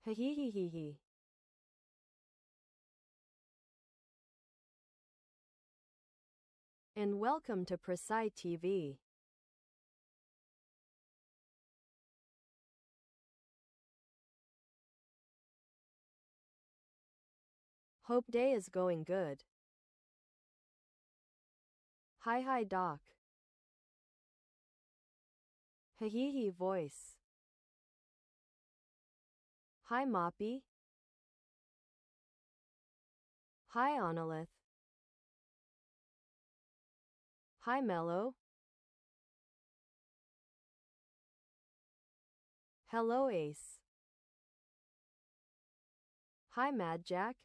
Hehehehe. And welcome to PrisciTV. Hope day is going good. Hi doc. Hehehe voice. Hi Moppy. Hi Onolith. Hi Mellow. Hello Ace. Hi Mad Jack.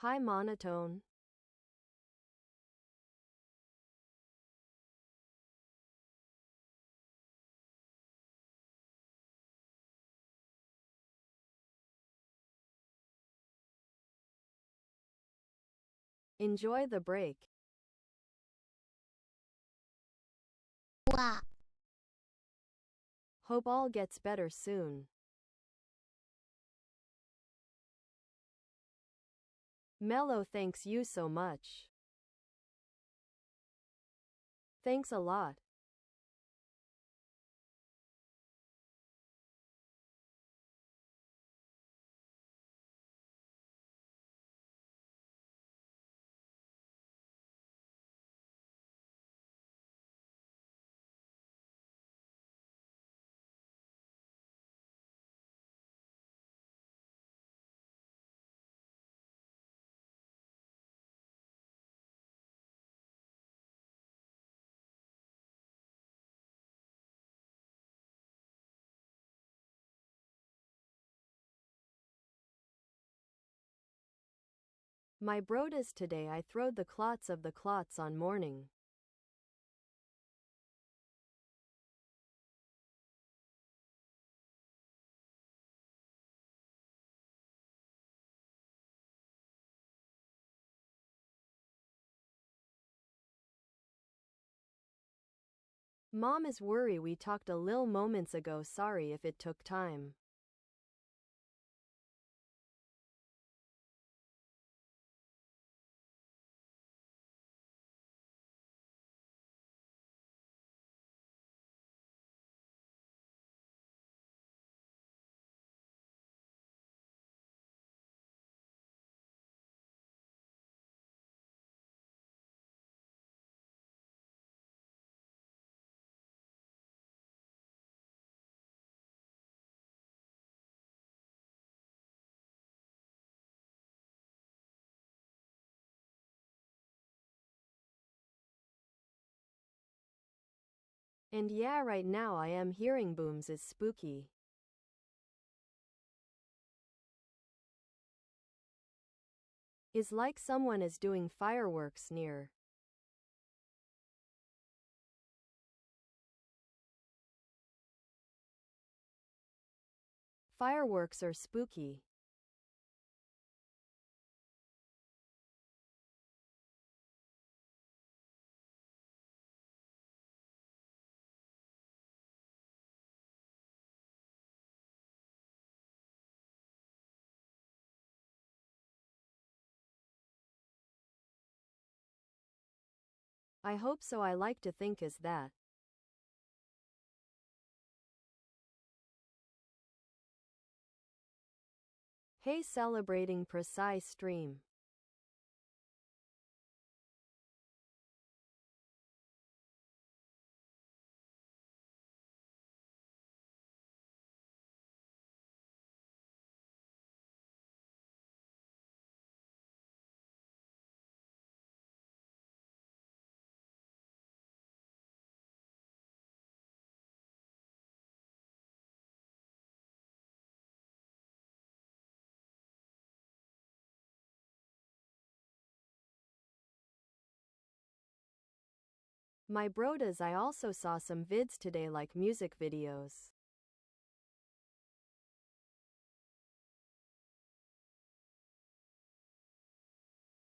Hi Monotone. Enjoy the break. Wow. Hope all gets better soon. Mellow, thanks you so much. Thanks a lot. My brodas today I throwed the clots of the clots on morning. Mom is worry we talked a lil moments ago, sorry if it took time. And yeah, right now I am hearing booms is spooky. Is like someone is doing fireworks near. Fireworks are spooky. I hope so, I like to think is that. Hey, celebrating Prisci stream. My brodas, I also saw some vids today like music videos.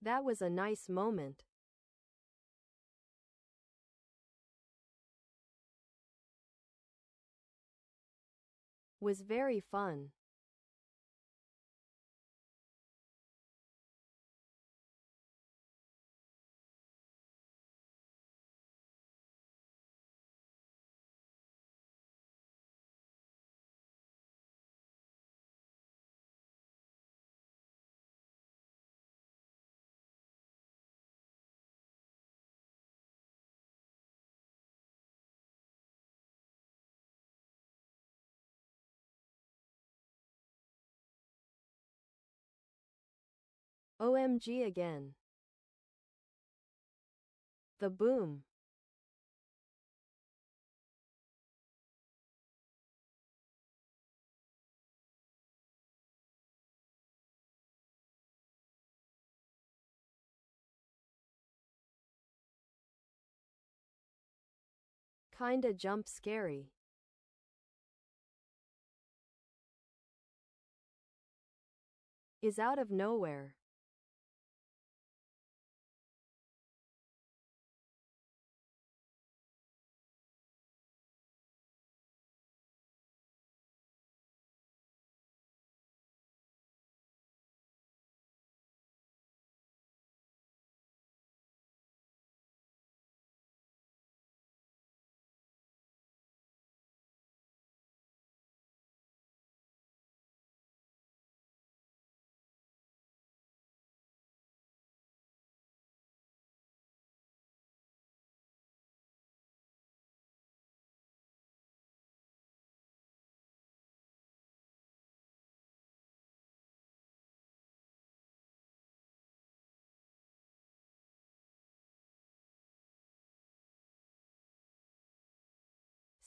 That was a nice moment. Was very fun. OMG again. The boom. Kinda jump scary. Is out of nowhere.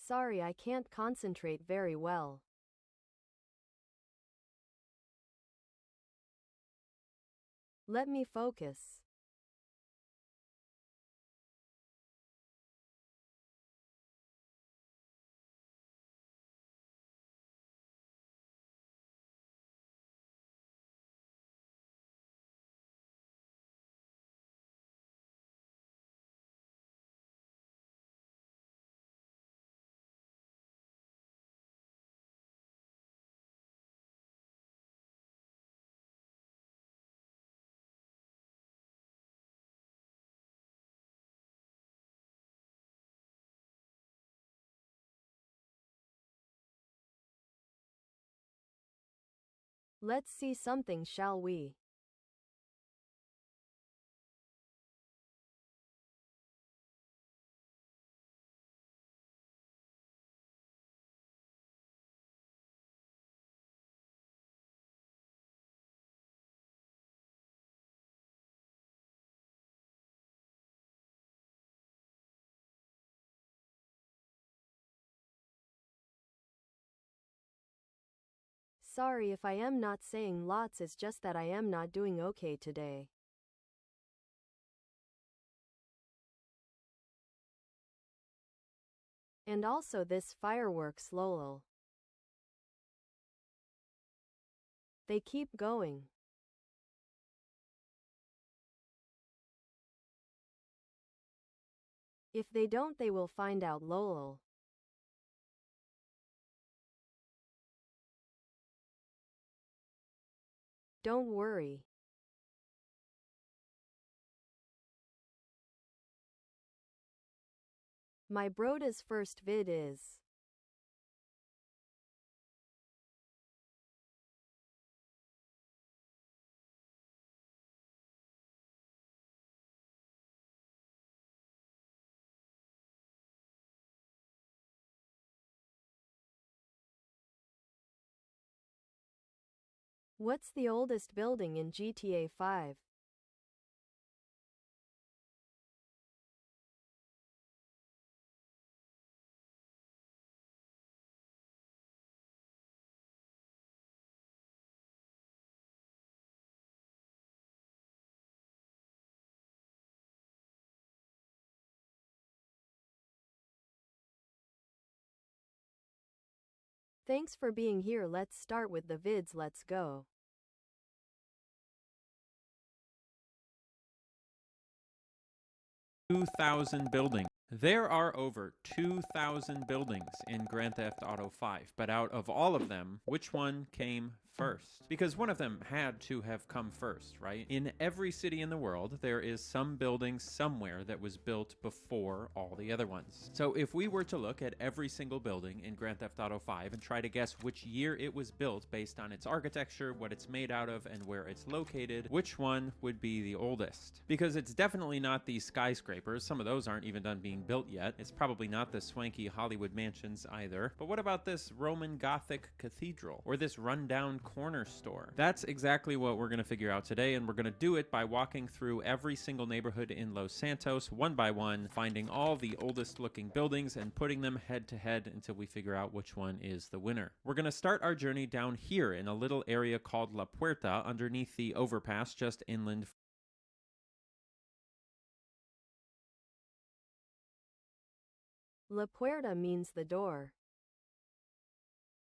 Sorry, I can't concentrate very well. Let me focus. Let's see something, shall we? Sorry if I am not saying lots, it's just that I am not doing okay today. And also this fireworks lol. They keep going. If they don't, they will find out lol. Don't worry. My broda's first vid is. What's the oldest building in GTA 5? Thanks for being here. Let's start with the vids. Let's go. 2,000 buildings. There are over 2,000 buildings in Grand Theft Auto 5, but out of all of them, which one came first? Because one of them had to have come first, right? In every city in the world, there is some building somewhere that was built before all the other ones. So if we were to look at every single building in Grand Theft Auto 5 and try to guess which year it was built based on its architecture, what it's made out of, and where it's located, which one would be the oldest? Because it's definitely not the skyscrapers. Some of those aren't even done being built yet. It's probably not the swanky Hollywood mansions either. But what about this Roman Gothic cathedral or this rundown corner store? That's exactly what we're going to figure out today, and we're going to do it by walking through every single neighborhood in Los Santos one by one, finding all the oldest looking buildings and putting them head to head until we figure out which one is the winner. We're going to start our journey down here in a little area called La Puerta underneath the overpass just inland. La Puerta means the door.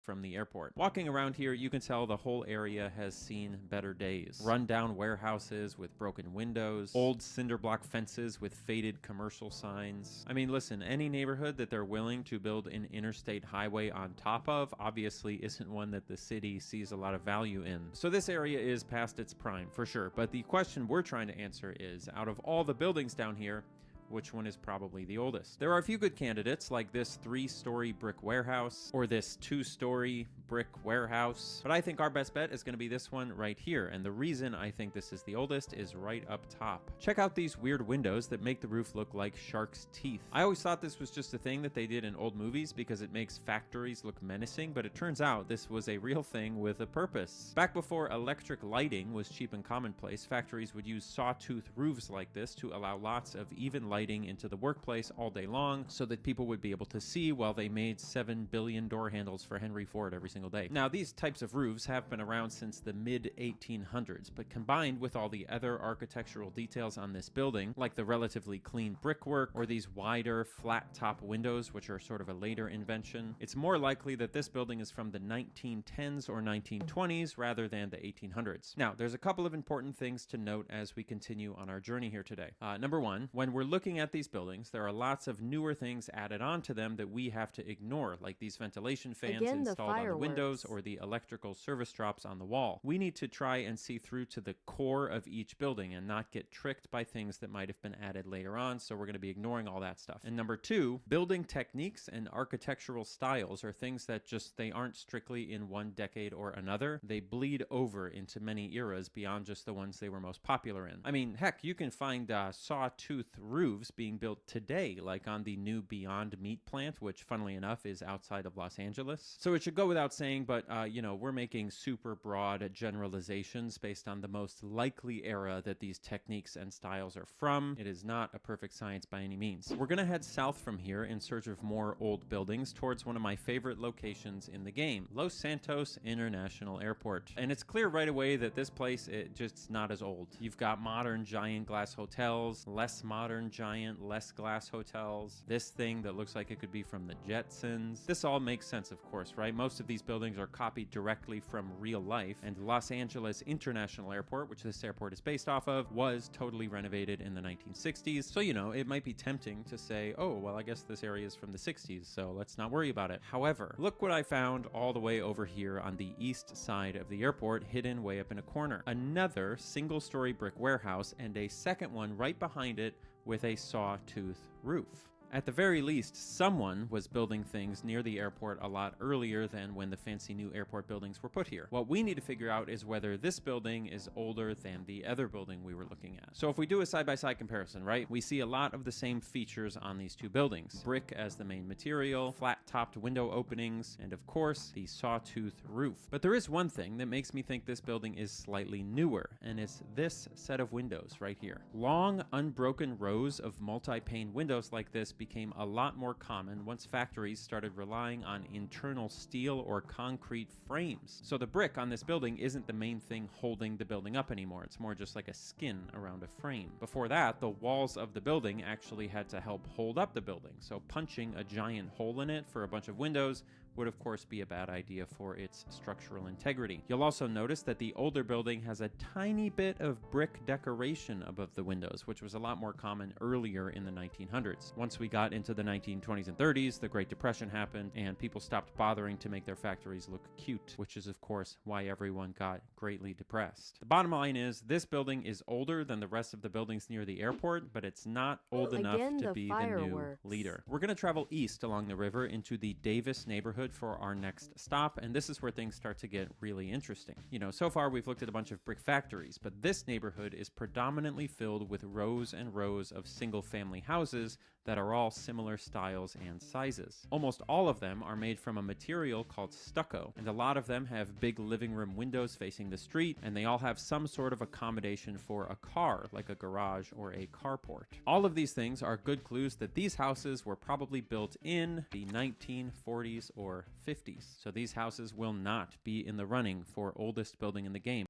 From the airport. Walking around here, you can tell the whole area has seen better days. Run-down warehouses with broken windows, old cinder block fences with faded commercial signs. I mean, listen, any neighborhood that they're willing to build an interstate highway on top of obviously isn't one that the city sees a lot of value in. So this area is past its prime, for sure. But the question we're trying to answer is, out of all the buildings down here, which one is probably the oldest? There are a few good candidates, like this 3-story brick warehouse or this 2-story brick warehouse, but I think our best bet is going to be this one right here, and the reason I think this is the oldest is right up top. Check out these weird windows that make the roof look like shark's teeth. I always thought this was just a thing that they did in old movies because it makes factories look menacing, but it turns out this was a real thing with a purpose. Back before electric lighting was cheap and commonplace, factories would use sawtooth roofs like this to allow lots of even lighting into the workplace all day long so that people would be able to see while they made 7 billion door handles for Henry Ford every single day. Now, these types of roofs have been around since the mid-1800s, but combined with all the other architectural details on this building, like the relatively clean brickwork or these wider flat-top windows, which are sort of a later invention, it's more likely that this building is from the 1910s or 1920s rather than the 1800s. Now, there's a couple of important things to note as we continue on our journey here today. Number one, when we're looking at these buildings, there are lots of newer things added onto them that we have to ignore, like these ventilation fans installed on the windows or the electrical service drops on the wall. We need to try and see through to the core of each building and not get tricked by things that might have been added later on, so we're going to be ignoring all that stuff. And number two, building techniques and architectural styles are things that they aren't strictly in one decade or another. They bleed over into many eras beyond just the ones they were most popular in. I mean, heck, you can find sawtooth roofs being built today, like on the new Beyond Meat plant, which funnily enough is outside of Los Angeles. So it should go without saying, but we're making super broad generalizations based on the most likely era that these techniques and styles are from. It is not a perfect science by any means. We're gonna head south from here in search of more old buildings towards one of my favorite locations in the game, Los Santos International Airport. And it's clear right away that this place, it's just not as old. You've got modern giant glass hotels, less modern giant, less glass hotels, this thing that looks like it could be from the Jetsons. This all makes sense, of course, right? Most of these buildings are copied directly from real life, and Los Angeles International Airport, which this airport is based off of, was totally renovated in the 1960s. So, it might be tempting to say, oh, well, I guess this area is from the 60s, so let's not worry about it. However, look what I found all the way over here on the east side of the airport, hidden way up in a corner. Another single-story brick warehouse, and a second one right behind it with a sawtooth roof. At the very least, someone was building things near the airport a lot earlier than when the fancy new airport buildings were put here. What we need to figure out is whether this building is older than the other building we were looking at. So if we do a side-by-side comparison, right, we see a lot of the same features on these two buildings. Brick as the main material, flat-topped window openings, and of course, the sawtooth roof. But there is one thing that makes me think this building is slightly newer, and it's this set of windows right here. Long, unbroken rows of multi-pane windows like this became a lot more common once factories started relying on internal steel or concrete frames. So the brick on this building isn't the main thing holding the building up anymore. It's more just like a skin around a frame. Before that, the walls of the building actually had to help hold up the building. So punching a giant hole in it for a bunch of windows would of course be a bad idea for its structural integrity. You'll also notice that the older building has a tiny bit of brick decoration above the windows, which was a lot more common earlier in the 1900s. Once we got into the 1920s and 30s, the Great Depression happened, and people stopped bothering to make their factories look cute, which is of course why everyone got greatly depressed. The bottom line is, this building is older than the rest of the buildings near the airport, but it's not old enough to be the new leader. We're going to travel east along the river into the Davis neighborhood for our next stop, and this is where things start to get really interesting. You know, so far we've looked at a bunch of brick factories, but this neighborhood is predominantly filled with rows and rows of single-family houses that are all similar styles and sizes. Almost all of them are made from a material called stucco, and a lot of them have big living room windows facing the street, and they all have some sort of accommodation for a car, like a garage or a carport. All of these things are good clues that these houses were probably built in the 1940s or 50s. So these houses will not be in the running for oldest building in the game.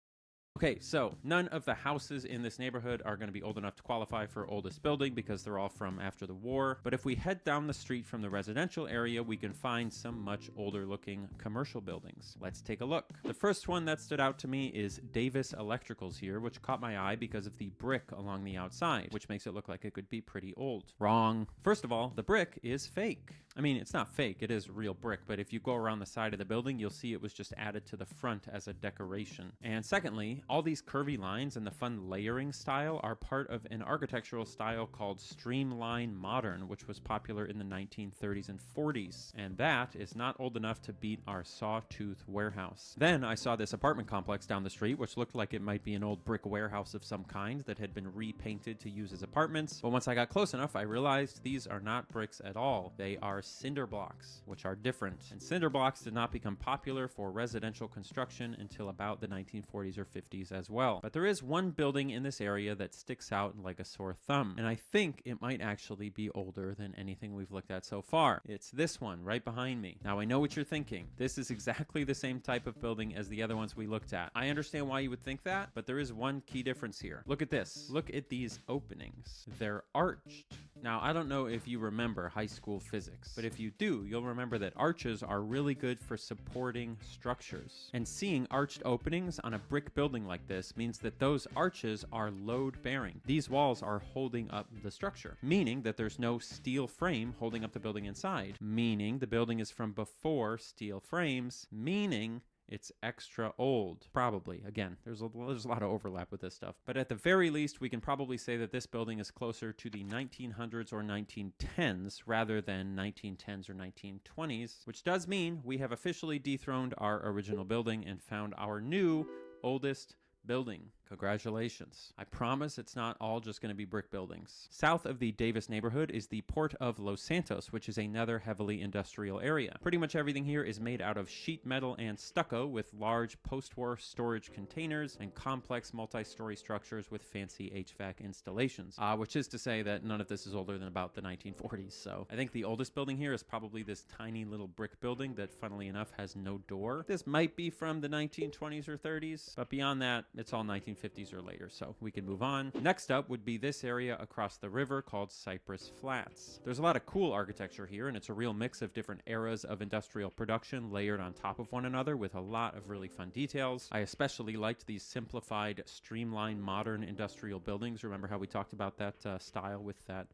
Okay, so none of the houses in this neighborhood are going to be old enough to qualify for oldest building because they're all from after the war. But if we head down the street from the residential area, we can find some much older looking commercial buildings. Let's take a look. The first one that stood out to me is Davis Electricals here, which caught my eye because of the brick along the outside, which makes it look like it could be pretty old. Wrong. First of all, the brick is fake. I mean, it's not fake, it is real brick, but if you go around the side of the building, you'll see it was just added to the front as a decoration. And secondly, all these curvy lines and the fun layering style are part of an architectural style called streamline modern, which was popular in the 1930s and 40s. And that is not old enough to beat our sawtooth warehouse. Then I saw this apartment complex down the street, which looked like it might be an old brick warehouse of some kind that had been repainted to use as apartments. But once I got close enough, I realized these are not bricks at all. They are cinder blocks, which are different. And cinder blocks did not become popular for residential construction until about the 1940s or 50s as well. But there is one building in this area that sticks out like a sore thumb, and I think it might actually be older than anything we've looked at so far. It's this one right behind me. Now I know what you're thinking. This is exactly the same type of building as the other ones we looked at. I understand why you would think that, but there is one key difference here. Look at this. Look at these openings. They're arched. Now, I don't know if you remember high school physics, but if you do, you'll remember that arches are really good for supporting structures. And seeing arched openings on a brick building like this means that those arches are load-bearing. These walls are holding up the structure, meaning that there's no steel frame holding up the building inside, meaning the building is from before steel frames, meaning it's extra old. Probably. Again, there's a lot of overlap with this stuff. But at the very least, we can probably say that this building is closer to the 1900s or 1910s rather than 1910s or 1920s, which does mean we have officially dethroned our original building and found our new oldest building. Congratulations. I promise it's not all just going to be brick buildings. South of the Davis neighborhood is the Port of Los Santos, which is another heavily industrial area. Pretty much everything here is made out of sheet metal and stucco with large post-war storage containers and complex multi-story structures with fancy HVAC installations, which is to say that none of this is older than about the 1940s. So I think the oldest building here is probably this tiny little brick building that, funnily enough, has no door. This might be from the 1920s or 30s, but beyond that, it's all 1950s or later, so we can move on. Next up would be this area across the river called Cypress Flats. There's a lot of cool architecture here, and it's a real mix of different eras of industrial production layered on top of one another with a lot of really fun details. I especially liked these simplified, streamlined, modern industrial buildings. Remember how we talked about that style with that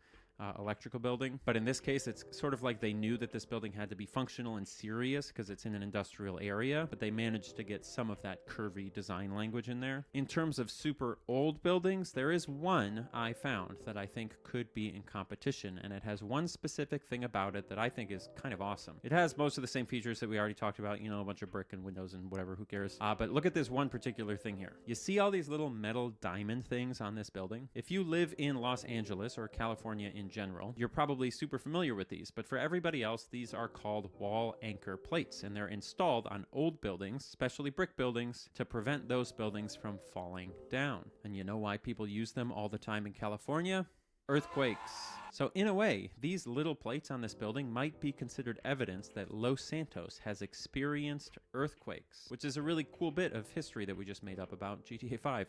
electrical building? But in this case, it's sort of like they knew that this building had to be functional and serious because it's in an industrial area, but they managed to get some of that curvy design language in there. In terms of super old buildings, there is one I found that I think could be in competition, and it has one specific thing about it that I think is kind of awesome. It has most of the same features that we already talked about, you know, a bunch of brick and windows and whatever, who cares? But look at this one particular thing here. You see all these little metal diamond things on this building? If you live in Los Angeles or California in general, you're probably super familiar with these, but for everybody else, these are called wall anchor plates, and they're installed on old buildings, especially brick buildings, to prevent those buildings from falling down. And you know why people use them all the time in California? Earthquakes. So in a way, these little plates on this building might be considered evidence that Los Santos has experienced earthquakes, which is a really cool bit of history that we just made up about GTA 5.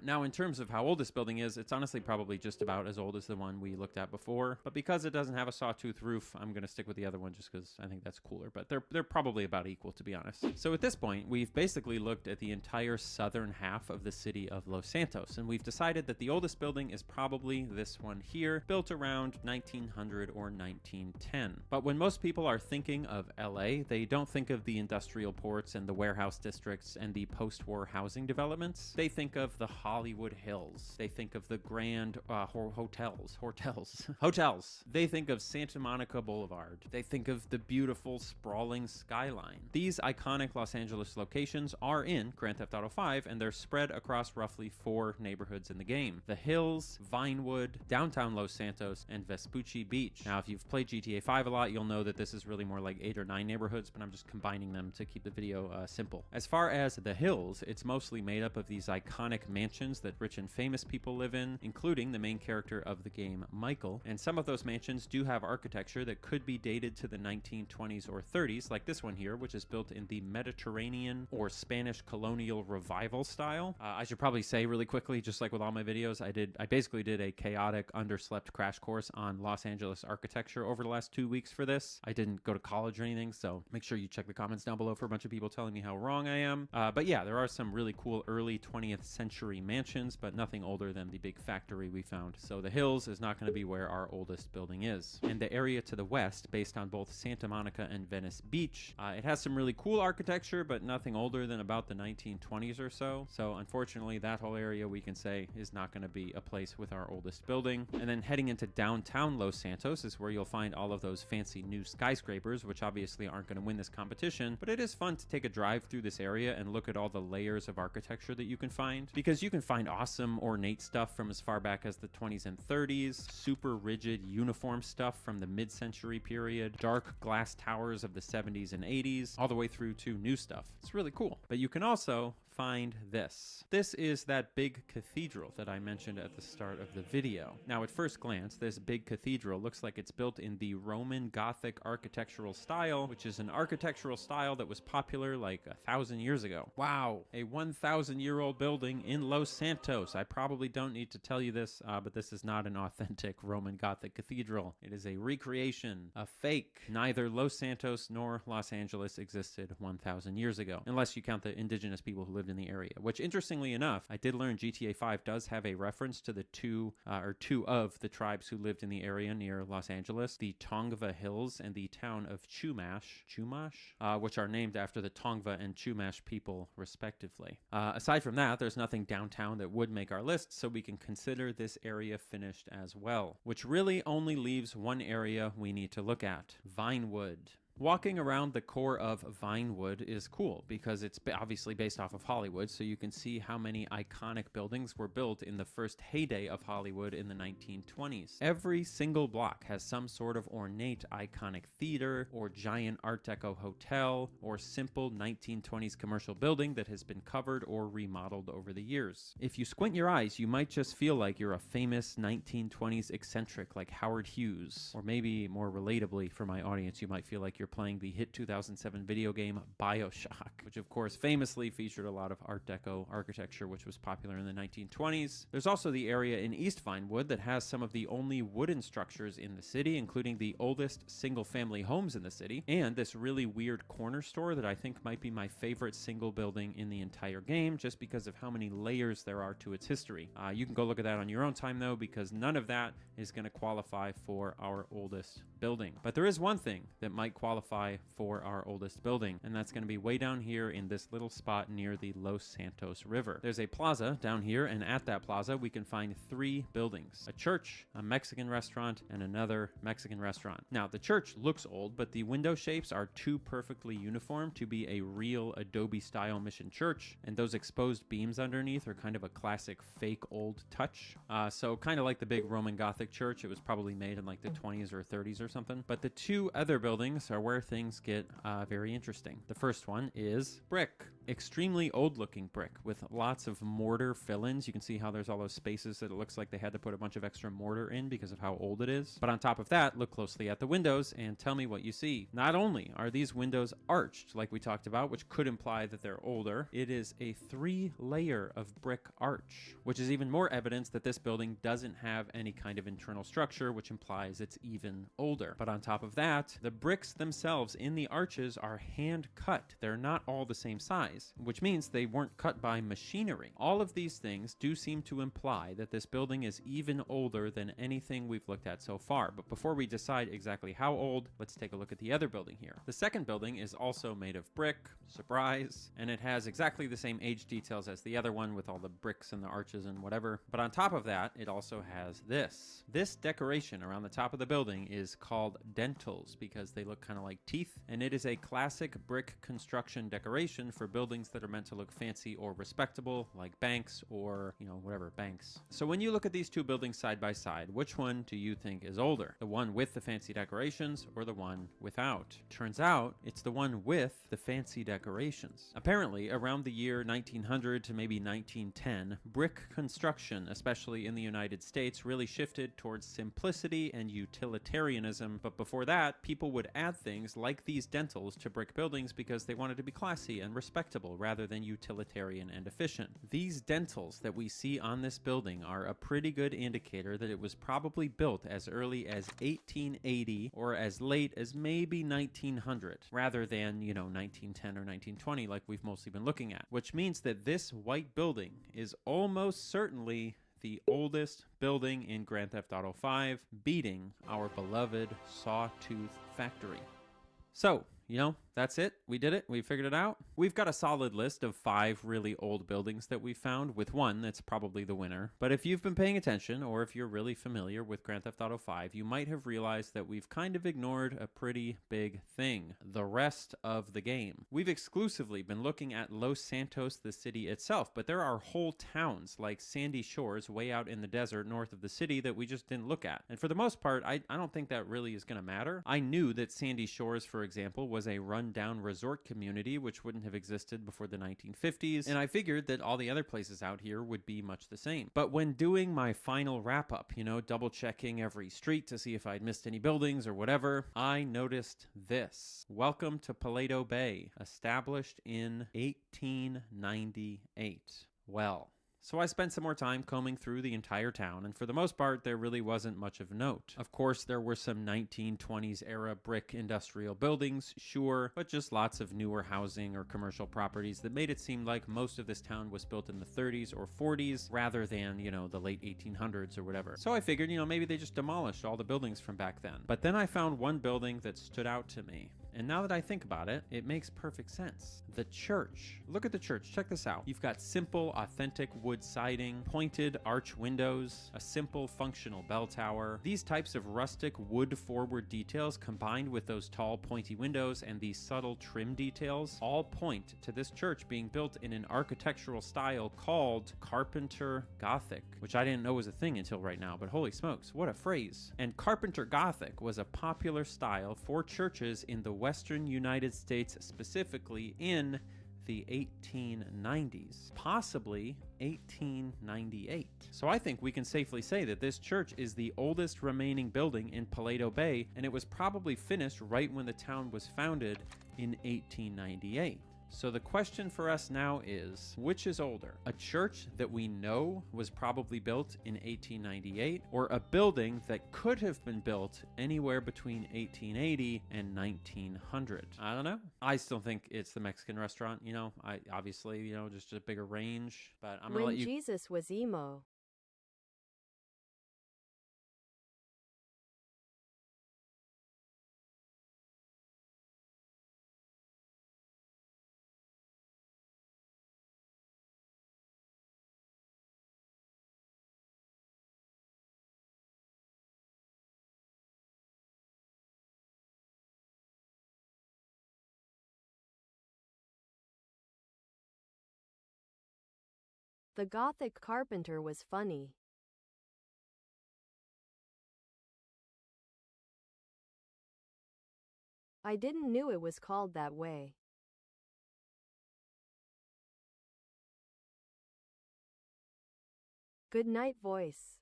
Now, in terms of how old this building is, it's honestly probably just about as old as the one we looked at before, but because it doesn't have a sawtooth roof, I'm going to stick with the other one just because I think that's cooler, but they're probably about equal, to be honest. So at this point, we've basically looked at the entire southern half of the city of Los Santos, and we've decided that the oldest building is probably this one here, built around 1900 or 1910. But when most people are thinking of LA, they don't think of the industrial ports and the warehouse districts and the post-war housing developments. They think of the Hollywood Hills. They think of the grand hotels. They think of Santa Monica Boulevard. They think of the beautiful sprawling skyline. These iconic Los Angeles locations are in Grand Theft Auto 5, and they're spread across roughly 4 neighborhoods in the game: the Hills, Vinewood, downtown Los Santos, and Vespucci Beach. Now, if you've played GTA 5 a lot, you'll know that this is really more like 8 or 9 neighborhoods, but I'm just combining them to keep the video simple. As far as the Hills, it's mostly made up of these iconic mansions that rich and famous people live in, including the main character of the game, Michael. And some of those mansions do have architecture that could be dated to the 1920s or 30s, like this one here, which is built in the Mediterranean or Spanish colonial revival style. I should probably say really quickly, just like with all my videos, I basically did a chaotic, underslept crash course on Los Angeles architecture over the last 2 weeks for this. I didn't go to college or anything, so make sure you check the comments down below for a bunch of people telling me how wrong I am. But yeah, there are some really cool early 20th century mansions, but nothing older than the big factory we found. So the Hills is not going to be where our oldest building is. And the area to the west, based on both Santa Monica and Venice Beach, it has some really cool architecture, but nothing older than about the 1920s or so. So unfortunately, that whole area we can say is not going to be a place with our oldest building. And then heading into downtown Los Santos is where you'll find all of those fancy new skyscrapers, which obviously aren't going to win this competition, but it is fun to take a drive through this area and look at all the layers of architecture that you can find, because you can find awesome ornate stuff from as far back as the 20s and 30s, super rigid uniform stuff from the mid-century period, dark glass towers of the 70s and 80s, all the way through to new stuff. It's really cool. But you can also find this. This is that big cathedral that I mentioned at the start of the video. Now, at first glance, this big cathedral looks like it's built in the Roman Gothic architectural style, which is an architectural style that was popular like 1,000 years ago. Wow, a 1,000-year-old building in Los Santos. I probably don't need to tell you this, but this is not an authentic Roman Gothic cathedral. It is a recreation, a fake. Neither Los Santos nor Los Angeles existed 1,000 years ago, unless you count the indigenous people who lived in the area, which interestingly enough, I did learn GTA 5 does have a reference to the two of the tribes who lived in the area near Los Angeles, the Tongva Hills and the town of Chumash, which are named after the Tongva and Chumash people respectively. Aside from that, there's nothing downtown that would make our list, so we can consider this area finished as well, which really only leaves one area we need to look at: Vinewood. Walking around the core of Vinewood is cool because it's obviously based off of Hollywood, so you can see how many iconic buildings were built in the first heyday of Hollywood in the 1920s. Every single block has some sort of ornate iconic theater or giant Art Deco hotel or simple 1920s commercial building that has been covered or remodeled over the years. If you squint your eyes, you might just feel like you're a famous 1920s eccentric like Howard Hughes, or maybe more relatably for my audience, you might feel like you're playing the hit 2007 video game BioShock, which of course famously featured a lot of Art Deco architecture, which was popular in the 1920s. There's also the area in East Vinewood that has some of the only wooden structures in the city, including the oldest single-family homes in the city, and this really weird corner store that I think might be my favorite single building in the entire game, just because of how many layers there are to its history. You can go look at that on your own time, though, because none of that is going to qualify for our oldest building. But there is one thing that might qualify for our oldest building, and that's going to be way down here in this little spot near the Los Santos River. There's a plaza down here, and at that plaza we can find 3 buildings: a church, a Mexican restaurant, and another Mexican restaurant. Now, the church looks old, but the window shapes are too perfectly uniform to be a real Adobe-style mission church, and those exposed beams underneath are kind of a classic fake old touch. So kind of like the big Roman Gothic church, it was probably made in like the 20s or 30s or something. But the 2 other buildings are where things get very interesting. The first one is brick. Extremely old-looking brick with lots of mortar fill-ins. You can see how there's all those spaces that it looks like they had to put a bunch of extra mortar in because of how old it is. But on top of that, look closely at the windows and tell me what you see. Not only are these windows arched, like we talked about, which could imply that they're older, it is a 3-layer of brick arch, which is even more evidence that this building doesn't have any kind of internal structure, which implies it's even older. But on top of that, the bricks themselves in the arches are hand cut. They're not all the same size, which means they weren't cut by machinery. All of these things do seem to imply that this building is even older than anything we've looked at so far. But before we decide exactly how old, let's take a look at the other building here. The second building is also made of brick, surprise, and it has exactly the same age details as the other one with all the bricks and the arches and whatever. But on top of that, it also has this. This decoration around the top of the building is called dentals because they look kind of like teeth, and it is a classic brick construction decoration for buildings that are meant to look fancy or respectable, like banks or, whatever, banks. So when you look at these two buildings side by side, which one do you think is older? The one with the fancy decorations or the one without? Turns out it's the one with the fancy decorations. Apparently, around the year 1900 to maybe 1910, brick construction, especially in the United States, really shifted towards simplicity and utilitarianism. But before that, people would add things like these dentals to brick buildings because they wanted to be classy and respectable rather than utilitarian and efficient. These dentals that we see on this building are a pretty good indicator that it was probably built as early as 1880 or as late as maybe 1900 rather than, 1910 or 1920 like we've mostly been looking at, which means that this white building is almost certainly the oldest building in Grand Theft Auto 5, beating our beloved Sawtooth Factory. So, that's it. We did it. We figured it out. We've got a solid list of 5 really old buildings that we found, with one that's probably the winner. But if you've been paying attention, or if you're really familiar with Grand Theft Auto 5, you might have realized that we've kind of ignored a pretty big thing: the rest of the game. We've exclusively been looking at Los Santos, the city itself, but there are whole towns like Sandy Shores way out in the desert north of the city that we just didn't look at. And for the most part, I don't think that really is going to matter. I knew that Sandy Shores, for example, was a run-down resort community which wouldn't have existed before the 1950s, and I figured that all the other places out here would be much the same. But when doing my final wrap-up, double-checking every street to see if I'd missed any buildings or whatever, I noticed this. Welcome to Paleto Bay, established in 1898. Well, so I spent some more time combing through the entire town, and for the most part, there really wasn't much of note. Of course, there were some 1920s era brick industrial buildings, sure, but just lots of newer housing or commercial properties that made it seem like most of this town was built in the 30s or 40s rather than, the late 1800s or whatever. So I figured, maybe they just demolished all the buildings from back then. But then I found one building that stood out to me. And now that I think about it, it makes perfect sense. The church. Look at the church. Check this out. You've got simple, authentic wood siding, pointed arch windows, a simple, functional bell tower. These types of rustic wood-forward details combined with those tall, pointy windows and these subtle trim details all point to this church being built in an architectural style called Carpenter Gothic, which I didn't know was a thing until right now, but holy smokes, what a phrase. And Carpenter Gothic was a popular style for churches in the Western United States, specifically in the 1890s, possibly 1898. So I think we can safely say that this church is the oldest remaining building in Paleto Bay, and it was probably finished right when the town was founded in 1898. So the question for us now is, which is older? A church that we know was probably built in 1898, or a building that could have been built anywhere between 1880 and 1900? I don't know. I still think it's the Mexican restaurant, I obviously, just a bigger range, but I'm gonna let you... When Jesus was emo. The Gothic carpenter was funny. I didn't knew it was called that way. Good night voice.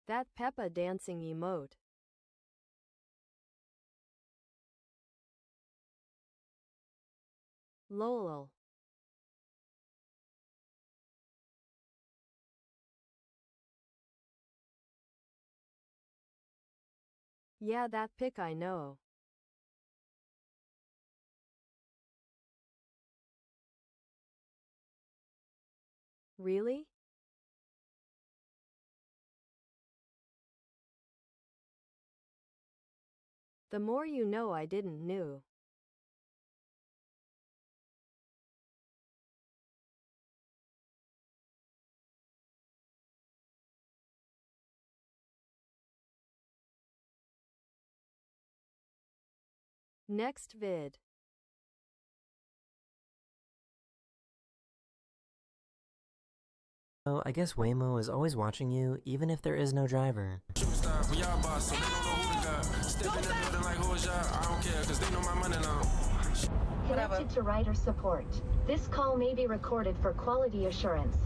That Peppa dancing emote. Lol. Yeah, that pic I know. Really? The more you know, I didn't knew. Next vid. So I guess Waymo is always watching you, even if there is no driver. Connected to rider support. This call may be recorded for quality assurance.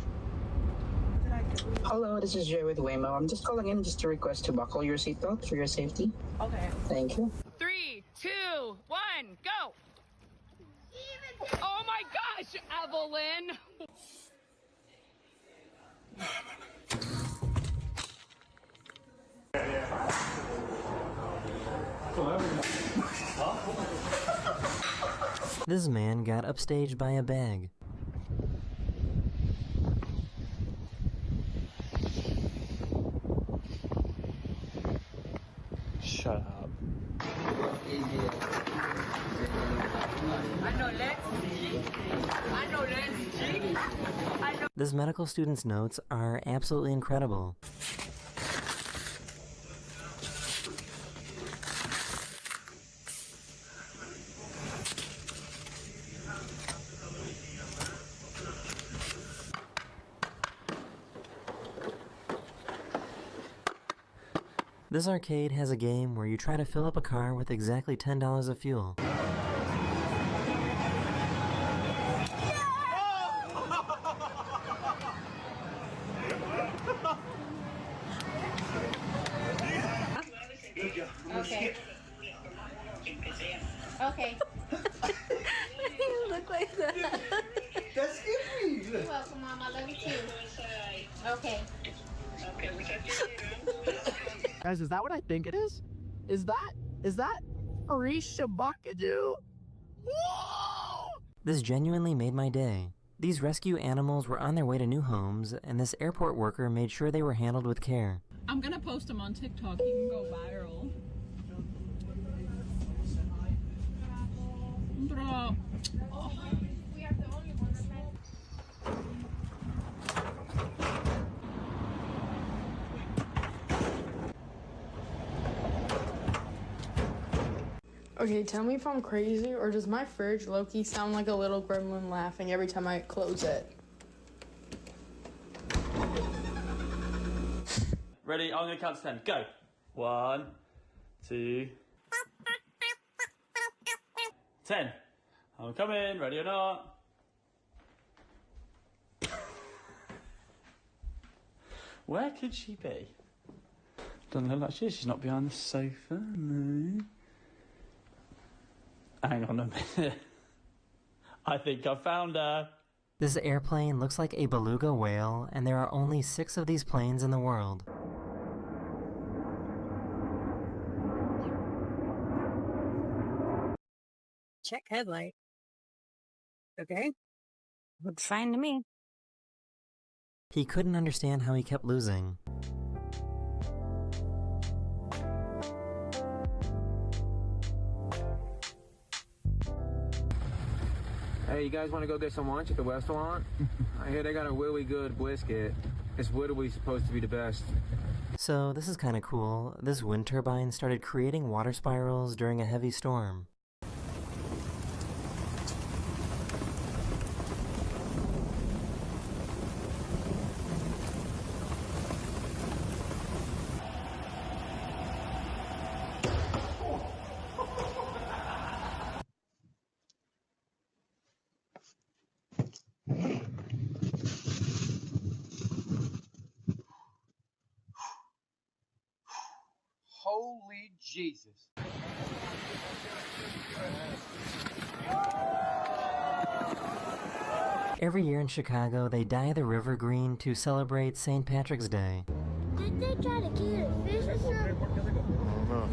Hello, this is Jay with Waymo. I'm just calling in just to request to buckle your seatbelt for your safety. Okay. Thank you. 3, 2, 1, go! Oh my gosh, Evelyn! This man got upstaged by a bag. Shut up. This medical student's notes are absolutely incredible. This arcade has a game where you try to fill up a car with exactly $10 of fuel. Okay. Okay. You look like that. That's it. You're welcome, Mom. I love you too. Okay. Guys, is that what I think it is? Is that Prisci Buckadoo? Whoa! This genuinely made my day. These rescue animals were on their way to new homes, and this airport worker made sure they were handled with care. I'm gonna post them on TikTok. You can go viral. Bro. Oh. Okay, tell me if I'm crazy, or does my fridge low-key sound like a little gremlin laughing every time I close it? Ready? I'm gonna count to 10. Go. 1, 2, 10. I'm coming. Ready or not? Where could she be? Doesn't look like she is. She's not behind the sofa. No. Hang on a minute. I think I found her. This airplane looks like a beluga whale, and there are only 6 of these planes in the world. Check headlight. Okay. Looks fine to me. He couldn't understand how he kept losing. Hey, you guys want to go get some lunch at the restaurant? I hear they got a really good brisket. It's literally supposed to be the best. So this is kind of cool. This wind turbine started creating water spirals during a heavy storm. Holy Jesus. Every year in Chicago, they dye the river green to celebrate St. Patrick's Day. Did they try to kill a fish or something? No.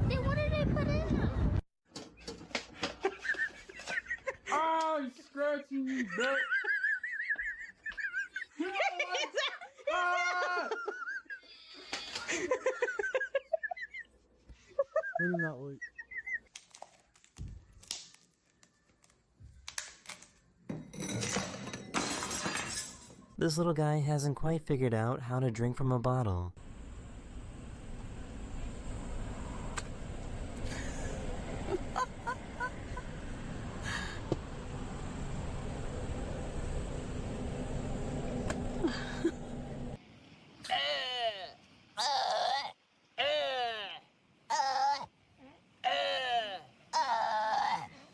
Then what did they put in them? Oh, he's scratching me, bro. Maybe not like. This little guy hasn't quite figured out how to drink from a bottle.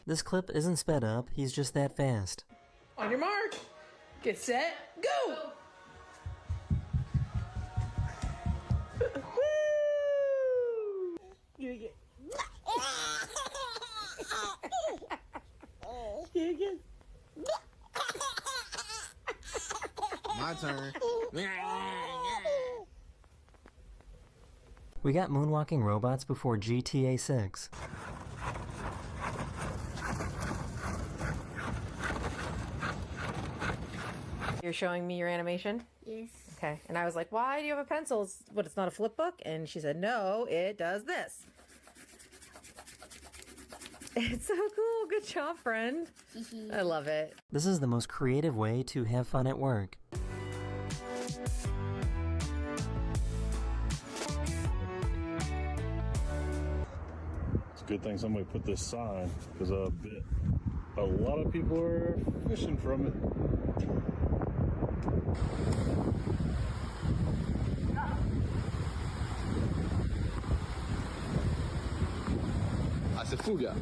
This clip isn't sped up, he's just that fast. On your mark, get set, go! You get. You get. My turn. We got moonwalking robots before GTA 6. You're showing me your animation? Yes. Okay. And I was like, why do you have a pencil? What, it's not a flip book? And she said, no, it does this. It's so cool. Good job, friend. I love it. This is the most creative way to have fun at work. It's a good thing somebody put this sign, because a lot of people are fishing from it. Hace fuga.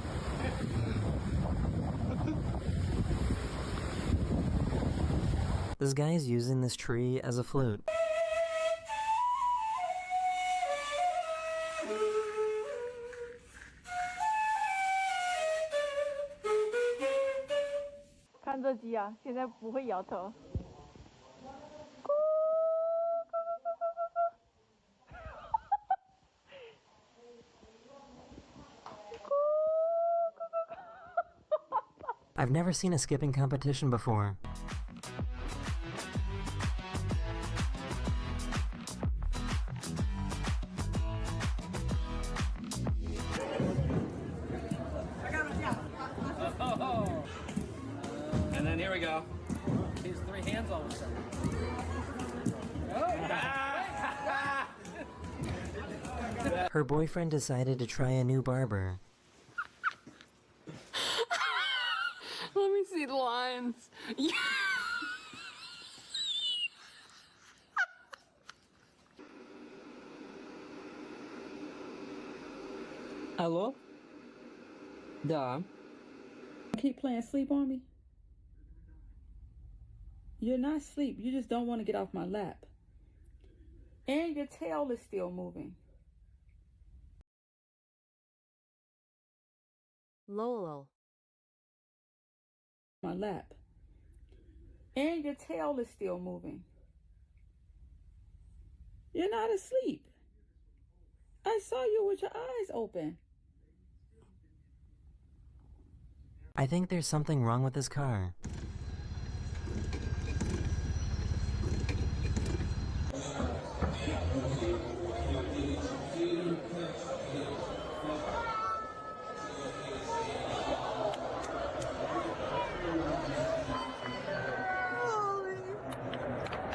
This guy is using this tree as a flute. I've never seen a skipping competition before. And then here we go. He's three hands all of a sudden. Her boyfriend decided to try a new barber. Let me see the lines. Yeah. Hello? Да. Keep playing sleep on me? You're not asleep. You just don't want to get off my lap. And your tail is still moving. Lol. My lap. And your tail is still moving. You're not asleep. I saw you with your eyes open. I think there's something wrong with this car.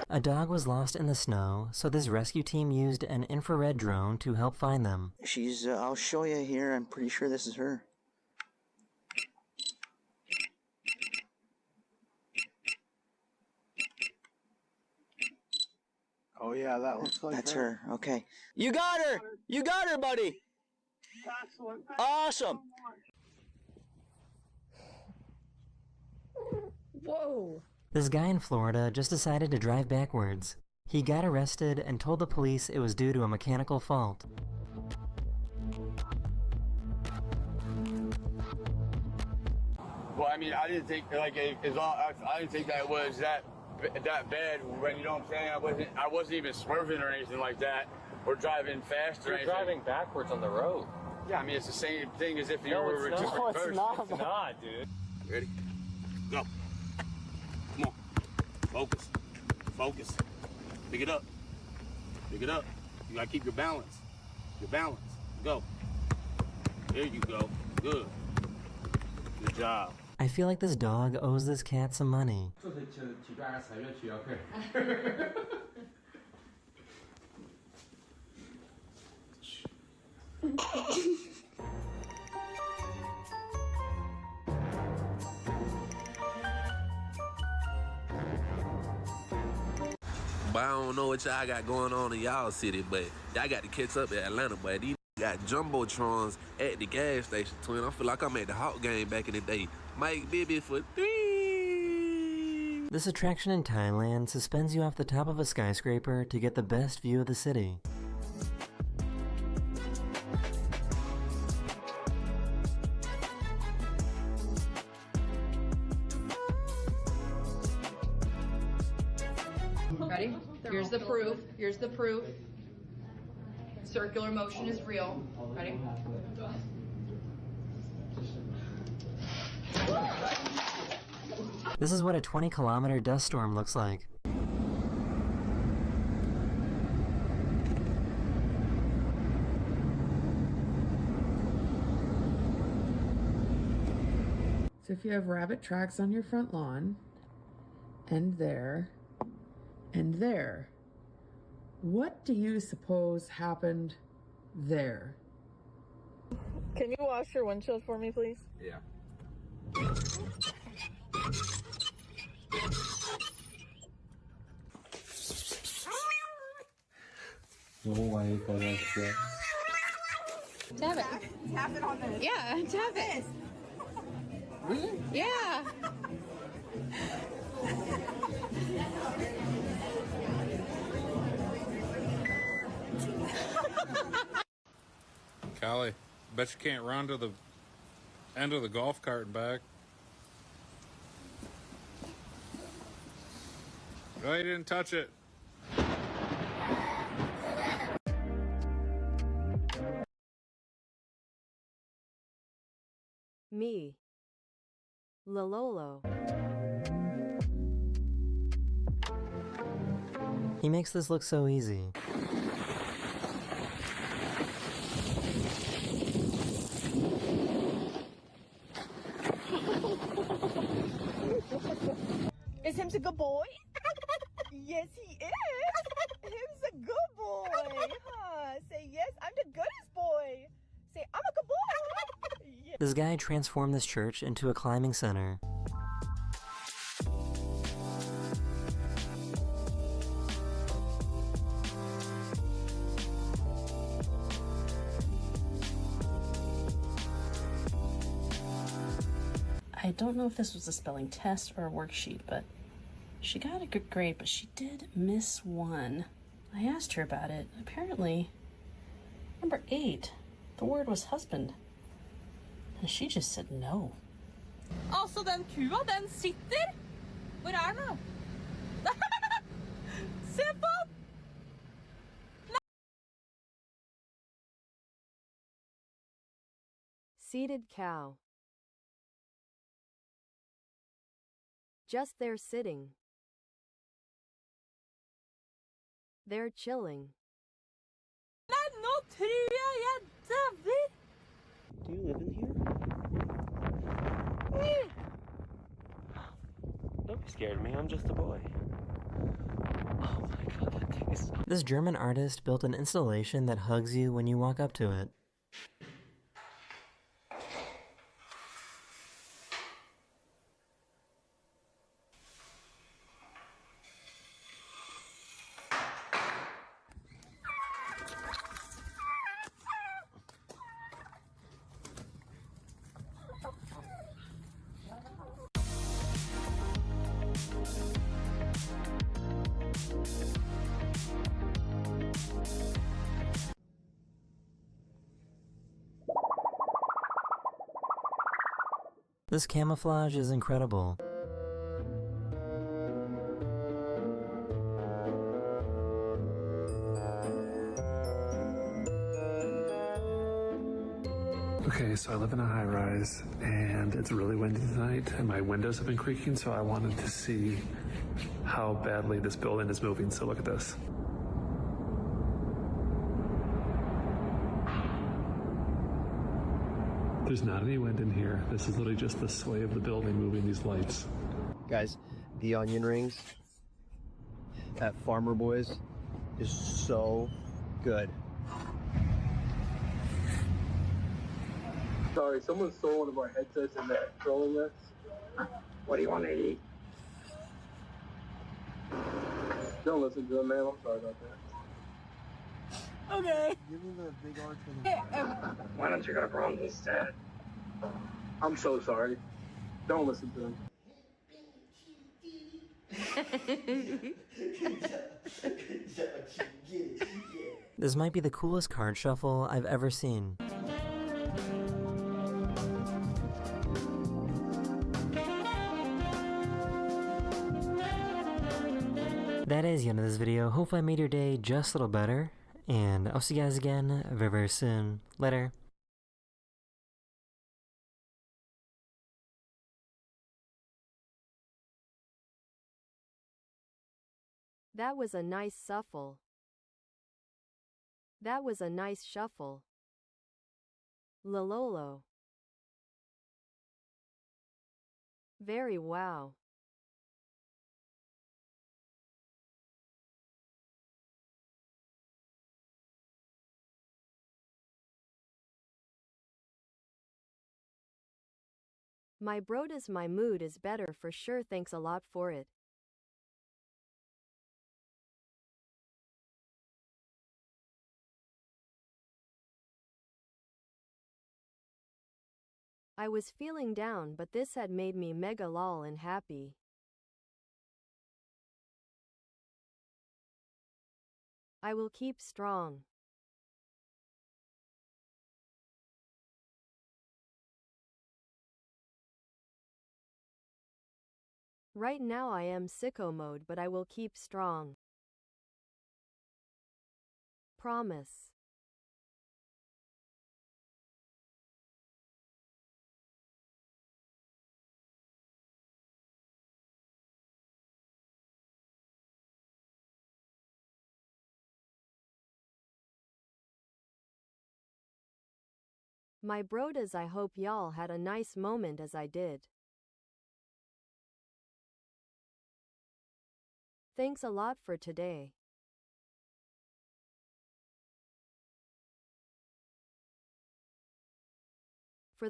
A dog was lost in the snow, so this rescue team used an infrared drone to help find them. I'll show you here. I'm pretty sure this is her. Oh yeah, that looks like That's her. Okay. You got her! You got her, buddy! Awesome! Whoa. This guy in Florida just decided to drive backwards. He got arrested and told the police it was due to a mechanical fault. Well, I mean, I didn't think I didn't think that was that bad. When you know what I'm saying, I wasn't even swerving or anything like that, or driving fast. You're driving backwards on the road. Yeah, I mean, it's the same thing as if you No, were it's just not. reversed. It's not, dude. Ready? Go. Come on. Focus. Focus. Pick it up. Pick it up. You gotta keep your balance. Your balance. Go. There you go. Good. Good job. I feel like this dog owes this cat some money. But I don't know what y'all got going on in y'all city, but y'all got to catch up at Atlanta, but these got jumbotrons at the gas station, twin. I feel like I'm at the Hawk game back in the day. Mike Bibby for 3. This attraction in Thailand suspends you off the top of a skyscraper to get the best view of the city. Ready? Here's the proof. Here's the proof. Circular motion is real. Ready? This is what a 20-kilometer dust storm looks like. So if you have rabbit tracks on your front lawn, and there, and there, what do you suppose happened there? Can you wash your windshield for me, please? Yeah. No way for that shit. Tap it. Tap it on this. Yeah, tap it. Really? Yeah. Callie, bet you can't run to the end of the golf cart and back. Oh, you didn't touch it. Me. Lololo. He makes this look so easy. Is him a good boy? Yes, he is. Him's a good boy. Huh? Say yes, I'm the goodest boy. Say I'm a good boy. Yeah. This guy transformed this church into a climbing center. I don't know if this was a spelling test or a worksheet, but she got a good grade, but she did miss one. I asked her about it. Apparently, number 8, the word was husband. And she just said no. Altså, den kua, den sitter. Hvor er den? Se på den! Seated cow. just there sitting. They're chilling. Nei, nå tror jeg dauer! Do you live in here? Don't be scared of me, I'm just a boy. Oh my god, that thing is so... This German artist built an installation that hugs you when you walk up to it. This camouflage is incredible. Okay, so I live in a high-rise, and it's really windy tonight, and my windows have been creaking, so I wanted to see how badly this building is moving, so look at this. There's not any wind in here. This is literally just the sway of the building moving these lights. Guys, the onion rings at Farmer Boys is so good. Sorry, someone stole one of our headsets and they're trolling us. What do you want to eat? Don't listen to him, man. I'm sorry about that. Okay. Give me the big arch for the Why don't you go to Bronx instead? I'm so sorry. Don't listen to him. This might be the coolest card shuffle I've ever seen. That is the end of this video. Hope I made your day just a little better, and I'll see you guys again very, very soon. Later. That was a nice shuffle. That was a nice shuffle. Lololo. Very wow. My brodas, my mood is better for sure. Thanks a lot for it. I was feeling down, but this had made me mega lol and happy. I will keep strong. Right now I am sicko mode, but I will keep strong. Promise. My brodas, I hope y'all had a nice moment as I did. Thanks a lot for today. For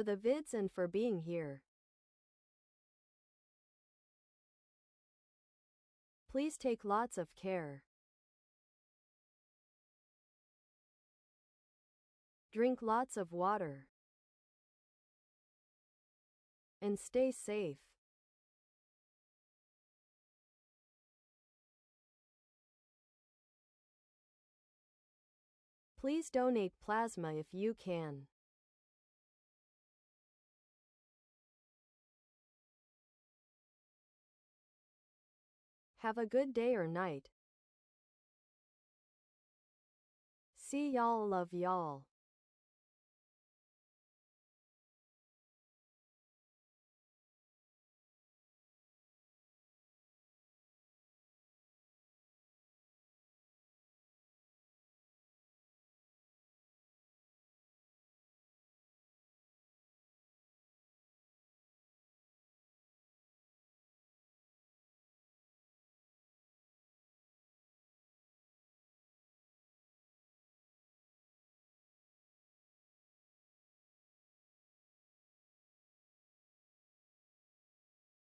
the vids and for being here. Please take lots of care. Drink lots of water. And stay safe. Please donate plasma if you can. Have a good day or night. See y'all, love y'all.